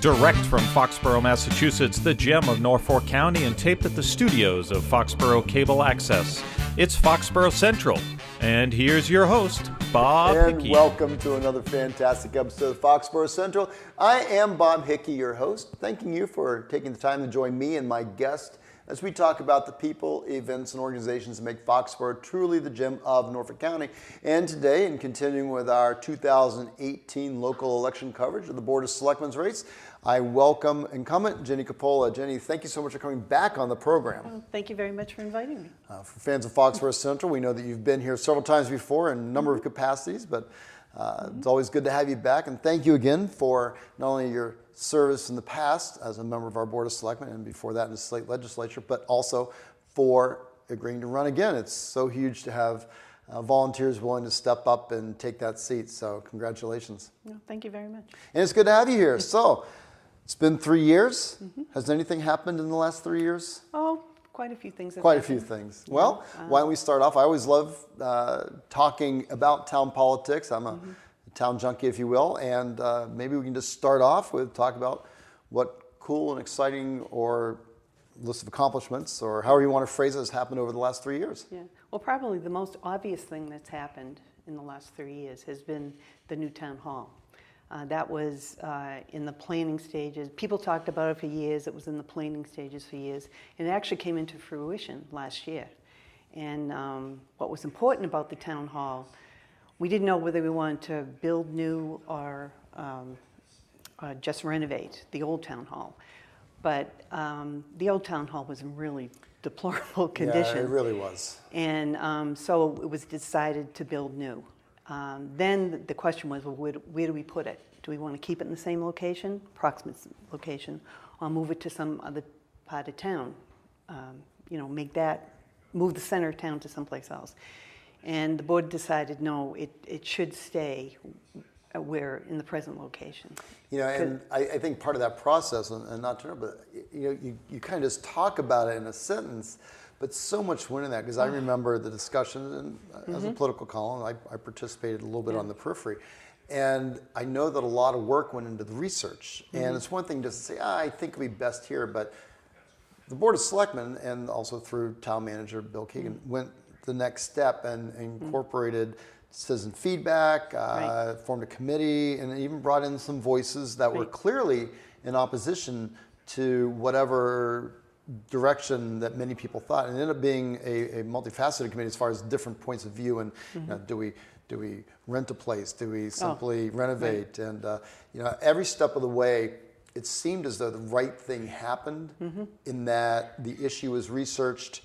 Direct from Foxborough, Massachusetts, the gem of Norfolk County, and taped at the studios of Foxborough Cable Access. It's Foxborough Central. And here's your host, Bob Hickey. And welcome to another fantastic episode of Foxborough Central. I am Bob Hickey, your host, thanking you for taking the time to join me and my guest as we talk about the people, events, and organizations that make Foxborough truly the gem of Norfolk County. And today, in continuing with our 2018 local election coverage of the Board of Selectmen's race, I welcome incumbent Ginny Coppola. Ginny, thank you so much for coming back on the program. Well, thank you very much for inviting me. For fans of Foxborough Central, we know that you've been here several times before in a number of capacities, but it's always good to have you back. And thank you again for not only your service in the past as a member of our Board of Selectmen and before that in the state legislature, but also for agreeing to run again. It's so huge to have volunteers willing to step up and take that seat. So congratulations. No, thank you very much. And it's good to have you here. So it's been 3 years. Has anything happened in the last 3 years? Oh, quite a few things have Quite a happened. few things. Well, why don't we start off? I always love talking about town politics. I'm a town junkie, if you will, and maybe we can just start off with talk about what cool and exciting or list of accomplishments or however you want to phrase it has happened over the last 3 years. Yeah. Well, probably the most obvious thing that's happened in the last 3 years has been the new town hall. That was in the planning stages. People talked about it for years. It was in the planning stages for years. And it actually came into fruition last year. And what was important about the town hall, we didn't know whether we wanted to build new or just renovate the old town hall. But the old town hall was in really deplorable condition. Yeah, it really was. And so it was decided to build new. Then the question was, well, where do we put it? Do we want to keep it in the same location, approximate location, or move it to some other part of town? Move the center of town to someplace else. And the board decided, no, it should stay where in the present location. You know, and I think part of that process, and not to know, but you kind of just talk about it in a sentence, but so much went in that, because I remember the discussion, and as a political column, I participated a little bit on the periphery, and I know that a lot of work went into the research, and it's one thing just to say, I think it'd be best here, but the Board of Selectmen, and also through town manager Bill Keegan, went the next step and incorporated citizen feedback, formed a committee, and even brought in some voices that were clearly in opposition to whatever direction that many people thought, and it ended up being a multifaceted committee as far as different points of view. And do we rent a place? Do we simply renovate? And every step of the way, it seemed as though the right thing happened in that the issue was researched.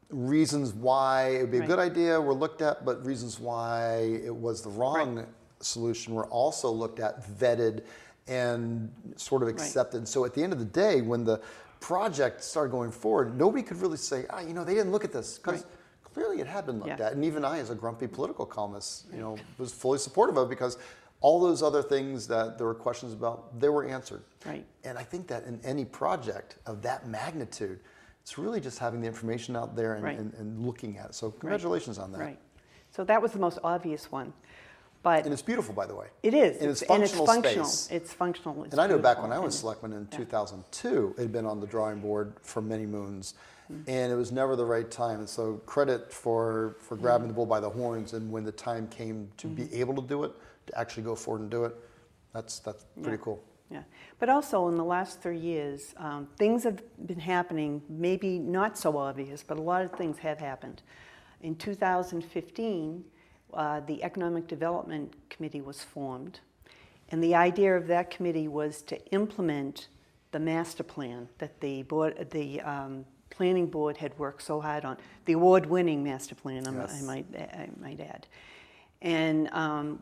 Reasons why it would be a good idea were looked at, but reasons why it was the wrong solution were also looked at, vetted, and sort of accepted. So at the end of the day, when the project started going forward, nobody could really say, they didn't look at this, because clearly it had been looked at. And even I, as a grumpy political columnist, was fully supportive of it, because all those other things that there were questions about, they were answered. Right. And I think that in any project of that magnitude, it's really just having the information out there and looking at it. So congratulations on that. Right. So that was the most obvious one. But and it's beautiful, by the way. It is. And it's functional space. It's functional. It's and I know back when I beautiful. was selectman in 2002, it had been on the drawing board for many moons. And it was never the right time. And so credit for grabbing the bull by the horns. And when the time came to be able to do it, to actually go forward and do it, that's pretty cool. Yeah, but also in the last 3 years, things have been happening, maybe not so obvious, but a lot of things have happened. In 2015, the Economic Development Committee was formed, and the idea of that committee was to implement the master plan that the planning board had worked so hard on, the award-winning master plan, I might add. And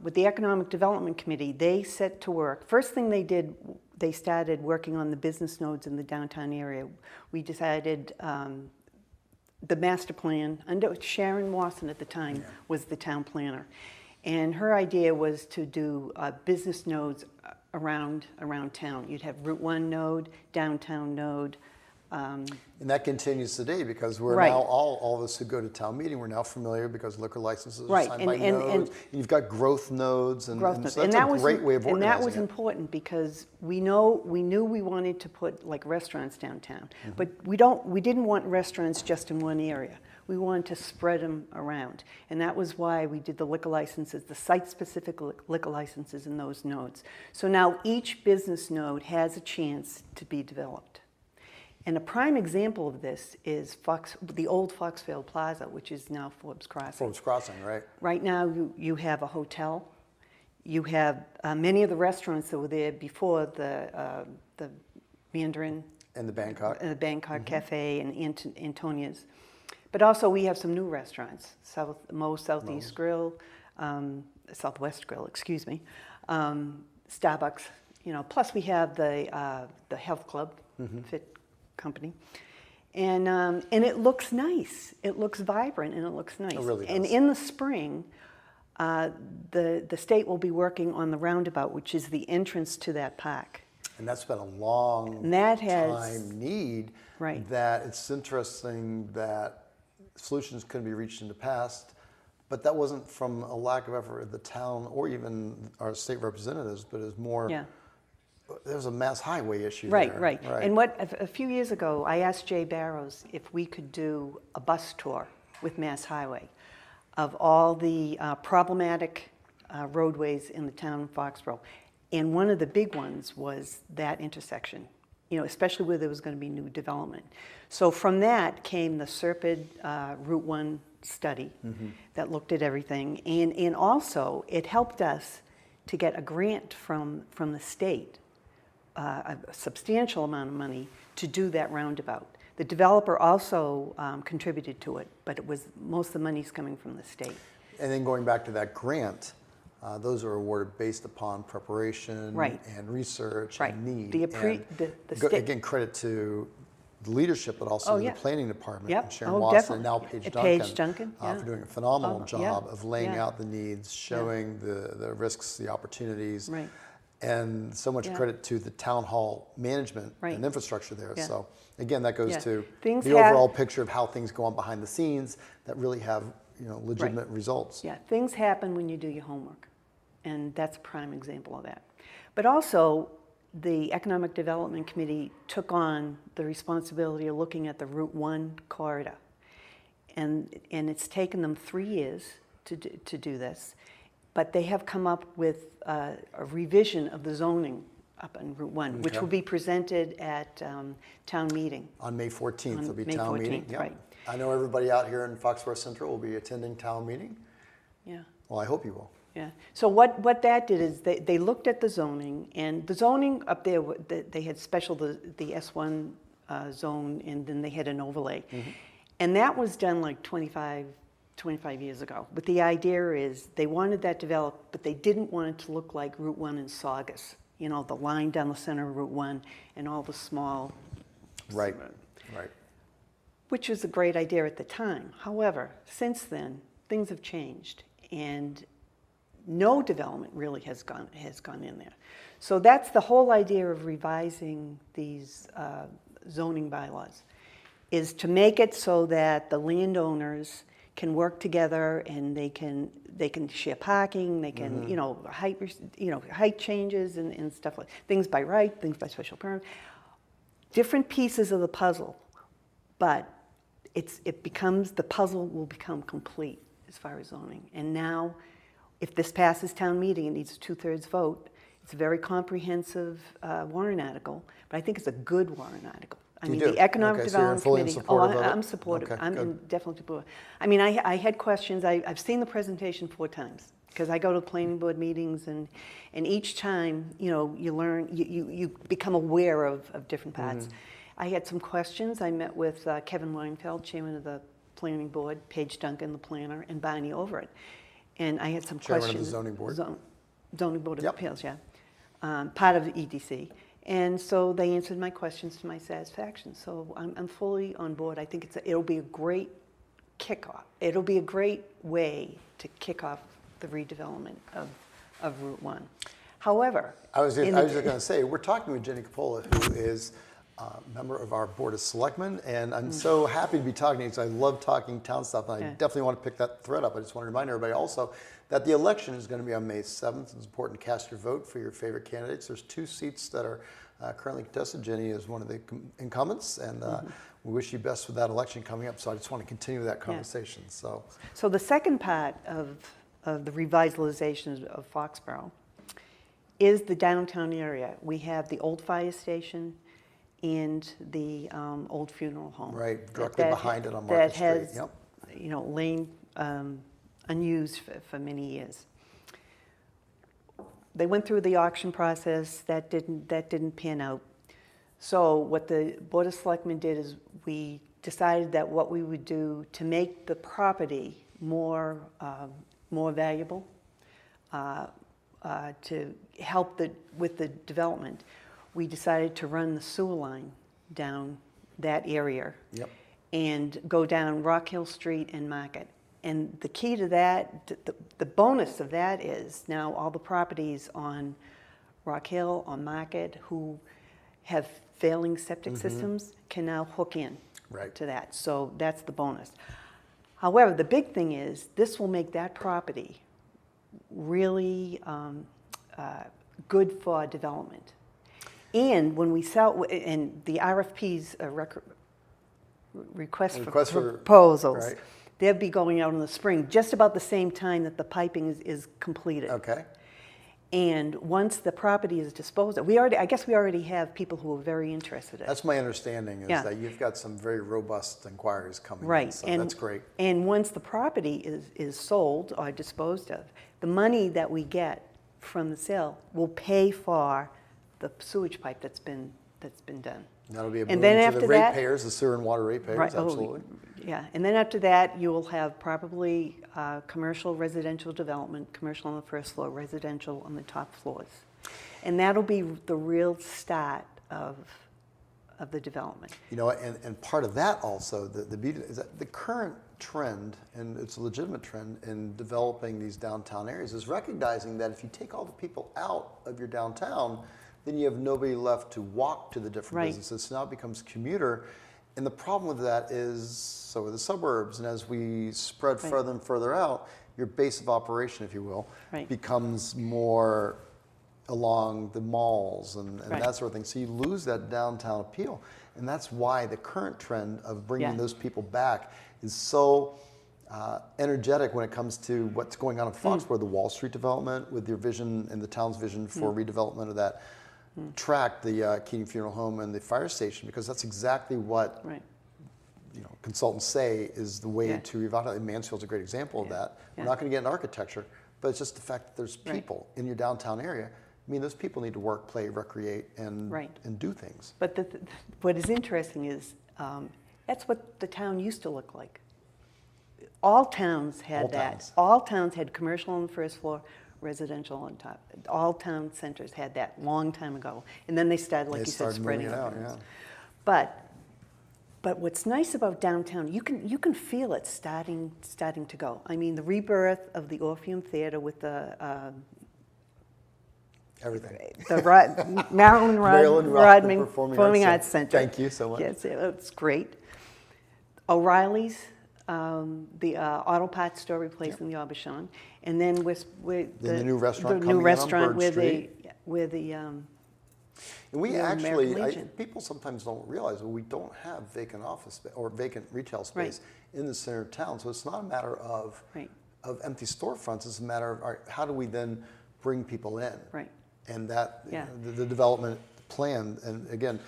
with the Economic Development Committee, they set to work. First thing they did, they started working on the business nodes in the downtown area. We decided the master plan, under Sharon Wasson at the time was the town planner. And her idea was to do business nodes around town. You'd have Route 1 node, downtown node, And that continues today because we're Right. now, all of us who go to town meeting, we're now familiar because liquor licenses are Right, signed and- by and- nodes. You've got growth nodes, and, growth and nodes. so that's a great way of And organizing that was it. important because we knew we wanted to put like restaurants downtown, Mm-hmm. but we didn't want restaurants just in one area. We wanted to spread them around, and that was why we did the liquor licenses, the site-specific liquor licenses in those nodes. So now each business node has a chance to be developed. And a prime example of this is the old Foxville Plaza, which is now Forbes Crossing. Forbes Crossing, right? Right now, you have a hotel. You have many of the restaurants that were there before the Mandarin And the Bangkok. and the Bangkok Cafe and Antonia's. But also, we have some new restaurants: Moe's Southeast Grill, Southwest Grill, excuse me, Starbucks. Plus we have the health club, Fit Company, and it looks nice. It looks vibrant and it looks nice. It really does. And in the spring, the state will be working on the roundabout, which is the entrance to that park. And that's been a long And that has- time need. Right. That it's interesting that solutions couldn't be reached in the past, but that wasn't from a lack of effort of the town or even our state representatives, but it was more, Yeah. there was a mass highway issue Right, there. right. And a few years ago, I asked Jay Barrows if we could do a bus tour with Mass Highway of all the problematic roadways in the town of Foxborough. And one of the big ones was that intersection, especially where there was going to be new development. So from that came the Serpide Route 1 study that looked at everything. And also, it helped us to get a grant from the state, a substantial amount of money, to do that roundabout. The developer also contributed to it, but most of the money's coming from the state. And then going back to that grant, those are awarded based upon preparation Right. and research Right. and need. The state- Again, credit to the leadership, but also Oh, the yeah. planning department, Yep. and Sharon Oh, Watson, and now definitely. Paige Paige Duncan, Duncan, yeah. for doing a phenomenal Oh, job yeah. of laying Yeah. out the needs, showing the risks, the opportunities. Right. And so much Yeah. credit to the town hall management Right. and infrastructure there. Yeah. So again, that goes Yeah. to Things the have- overall picture of how things go on behind the scenes that really have legitimate results. Yeah, things happen when you do your homework, and that's a prime example of that. But also, the Economic Development Committee took on the responsibility of looking at the Route 1 corridor. And it's taken them 3 years to do this, but they have come up with a revision of the zoning up on Route 1, which Okay. will be presented at town meeting. On May 14th, On there'll be May town meeting. 14th, Yep. right. I know everybody out here in Foxborough Central will be attending town meeting. Yeah. Well, I hope you will. Yeah, so what that did is they looked at the zoning, and the zoning up there, they had the S1 zone, and then they had an overlay. And that was done like 25 years ago. But the idea is they wanted that developed, but they didn't want it to look like Route 1 in Saugus. The line down the center of Route 1 and all the small, Right, right. which was a great idea at the time. However, since then, things have changed, and no development really has gone in there. So that's the whole idea of revising these zoning bylaws, is to make it so that the landowners can work together and they can share parking, they can height changes and stuff like things by right, things by special permit, different pieces of the puzzle, but the puzzle will become complete as far as zoning. And now, if this passes town meeting, it needs a 2/3 vote. It's a very comprehensive warrant article, but I think it's a good warrant article. You do? The Economic Okay, so you're Development fully in Committee. support of it? I'm supportive. Okay, I'm good. definitely supportive. I mean, I had questions. I've seen the presentation 4 times because I go to planning board meetings, and each time, you learn, you become aware of different parts. I had some questions. I met with Kevin Weinfeld, chairman of the planning board, Paige Duncan, the planner, and Barney Overett. And I had some Chairman of the questions. zoning board. Zoning Board of Yep. Appeals, yeah. Part of the EDC. And so they answered my questions to my satisfaction. So I'm fully on board. I think it'll be a great kickoff. It'll be a great way to kick off the redevelopment of Route 1. However, I was just going to say, we're talking with Ginny Coppola, who is member of our Board of Selectmen, and I'm so happy to be talking to you because I love talking town stuff, and I definitely want to pick that thread up. I just want to remind everybody also that the election is going to be on May 7th. It's important to cast your vote for your favorite candidates. There's 2 seats that are currently contested. Ginny is one of the incumbents, and we wish you best with that election coming up, so I just want to continue that conversation. So the second part of the revitalization of Foxborough is the downtown area. We have the old fire station and the old funeral home. Right, directly behind it on Market Street. That has, lain unused for many years. They went through the auction process. That didn't pan out. So what the Board of Selectmen did is we decided that what we would do to make the property more valuable, to help with the development, we decided to run the sewer line down that area and go down Rock Hill Street and Market. And the key to that, the bonus of that is now all the properties on Rock Hill, on Market, who have failing septic systems can now hook in to that. So that's the bonus. However, the big thing is this will make that property really good for development. And when we sell, and the RFPs, request for proposals, they'll be going out in the spring, just about the same time that the piping is completed. Okay. And once the property is disposed of, I guess we already have people who are very interested in it. That's my understanding, is that you've got some very robust inquiries coming in, so and that's great. And once the property is sold or disposed of, the money that we get from the sale will pay for the sewage pipe that's been done. That'll be a boon And then to after the that, ratepayers, the sewer and water ratepayers, absolutely. Yeah, and then after that, you will have probably commercial residential development, commercial on the first floor, residential on the top floors. And that'll be the real start of the development. And part of that also, the beauty is that the current trend, and it's a legitimate trend in developing these downtown areas, is recognizing that if you take all the people out of your downtown, then you have nobody left to walk to the different businesses. So now it becomes commuter. And the problem with that is, so with the suburbs, and as we spread further and further out, your base of operation, if you will, becomes more along the malls and that sort of thing. So you lose that downtown appeal. And that's why the current trend of bringing those people back is so energetic when it comes to what's going on in Foxborough, the Wall Street development, with your vision and the town's vision for redevelopment of that tract, the Keating Funeral Home and the fire station, because that's exactly what consultants say is the way to revitalize. Mansfield's a great example of that. We're not going to get into architecture, but it's just the fact that there's people in your downtown area. I mean, those people need to work, play, recreate, and do things. But what is interesting is that's what the town used to look like. All towns had that. All towns had commercial on the first floor, residential on top. All town centers had that long time ago. And then they started, like you said, spreading it out. But what's nice about downtown, you can feel it starting to go. I mean, the rebirth of the Orpheum Theater with the everything. The Marilyn Rodman Performing Arts Center. Thank you so much. Yes, it's great. O'Reilly's, the auto parts store replacing the Aubuchon, and then with the new restaurant coming on Bird Street. And we actually, people sometimes don't realize that we don't have vacant office space or vacant retail space in the center of town. So it's not a matter of empty storefronts. It's a matter of how do we then bring people in? Right. And that the development plan, and again,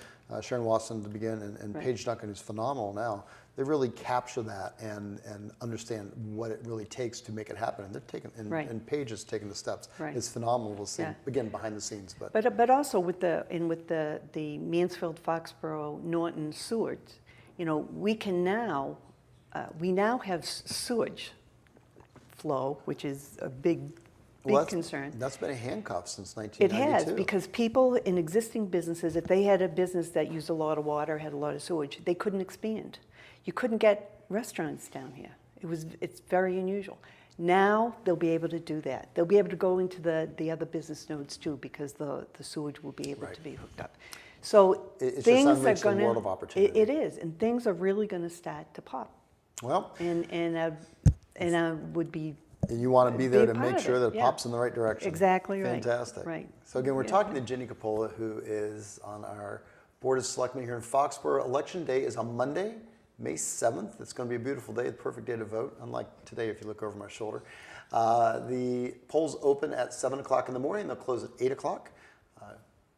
Sharon Watson to begin, and Paige Duncan, who's phenomenal now. They really capture that and understand what it really takes to make it happen. And they're taking, and Paige is taking the steps. It's phenomenal to see, again, behind the scenes. But also with the Mansfield, Foxborough, Norton sewage, we now have sewage flow, which is a big concern. That's been a handcuff since 1992. It has, because people in existing businesses, if they had a business that used a lot of water, had a lot of sewage, they couldn't expand. You couldn't get restaurants down here. It's very unusual. Now they'll be able to do that. They'll be able to go into the other business nodes too, because the sewage will be able Right. to be hooked up. So It's things just are unleashed a going world of opportunity. It is, and things are really going to start to pop. Well, And I would be and you want to be Be there a to part make of sure it, that it yeah. pops in the right direction. Exactly right. Fantastic. Right. So again, we're Yeah. talking to Ginny Coppola, who is on our Board of Selectmen here in Foxborough. Election day is on Monday, May 7th. It's going to be a beautiful day, the perfect day to vote, unlike today if you look over my shoulder. The polls open at 7 o'clock in the morning. They'll close at 8 o'clock.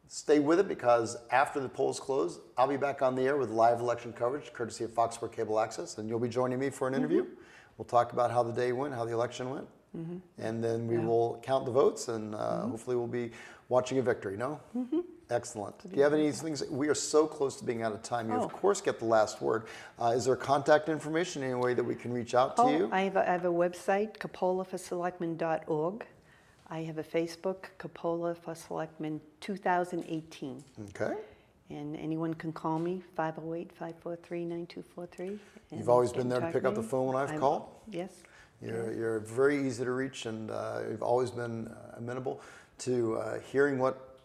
Stay with it, because after the polls close, I'll be back on the air with live election coverage, courtesy of Foxborough Cable Access, and you'll be joining me for an interview. We'll talk about how the day went, how the election went, and then we will count the votes, and hopefully we'll be watching a victory, no? Excellent. Do you have any things? We are so close to being out of time. You, of course, get the last word. Is there contact information, any way that we can reach out to you? I have a website, coppolaforselectmen.org. I have a Facebook, Coppola for Selectmen 2018. Okay. And anyone can call me, 508-543-9243. You've always been there to pick up the phone when I've called? Yes. You're very easy to reach, and you've always been amenable to hearing what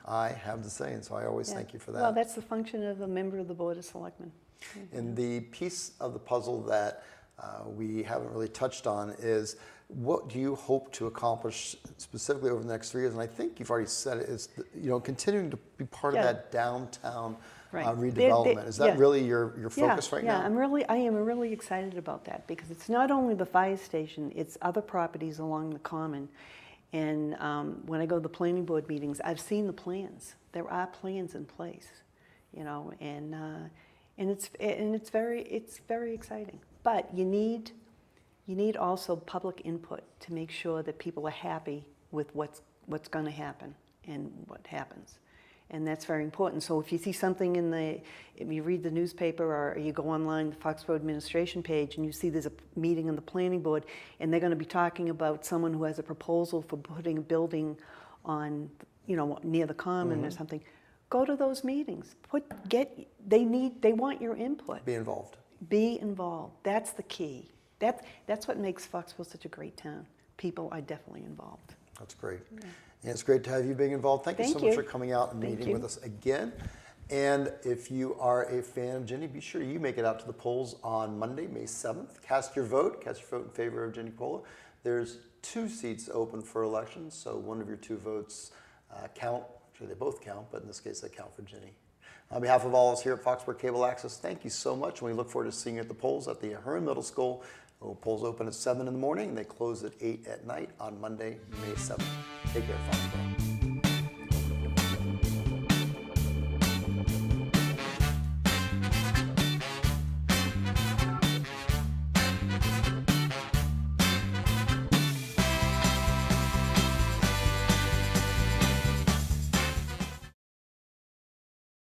I have to say, and so I always Yeah. thank you for that. Well, that's the function of a member of the Board of Selectmen. And the piece of the puzzle that we haven't really touched on is, what do you hope to accomplish specifically over the next 3 years? And I think you've already said it, is continuing to be part of Yeah. that downtown Right. redevelopment. Is that yeah. really your focus right now? Yeah, I am really excited about that, because it's not only the fire station, it's other properties along the common. And when I go to the planning board meetings, I've seen the plans. There are plans in place, and it's very exciting. But you need also public input to make sure that people are happy with what's going to happen and what happens. And that's very important. So if you see something if you read the newspaper or you go online, the Foxborough administration page, and you see there's a meeting on the planning board, and they're going to be talking about someone who has a proposal for putting a building on, near the common or something, go to those meetings. They want your input. Be involved. Be involved. That's the key. That's what makes Foxborough such a great town. People are definitely involved. That's great. And it's great to have you being involved. Thank you so much for coming out and meeting with us again. And if you are a fan of Ginny, be sure you make it out to the polls on Monday, May 7th. Cast your vote in favor of Ginny Coppola. There's 2 seats open for elections, so one of your 2 votes count. Actually, they both count, but in this case, they count for Ginny. On behalf of all of us here at Foxborough Cable Access, thank you so much. And we look forward to seeing you at the polls at the Ahern Middle School. Polls open at 7 in the morning, and they close at 8 at night on Monday, May 7th. Take care, Foxborough.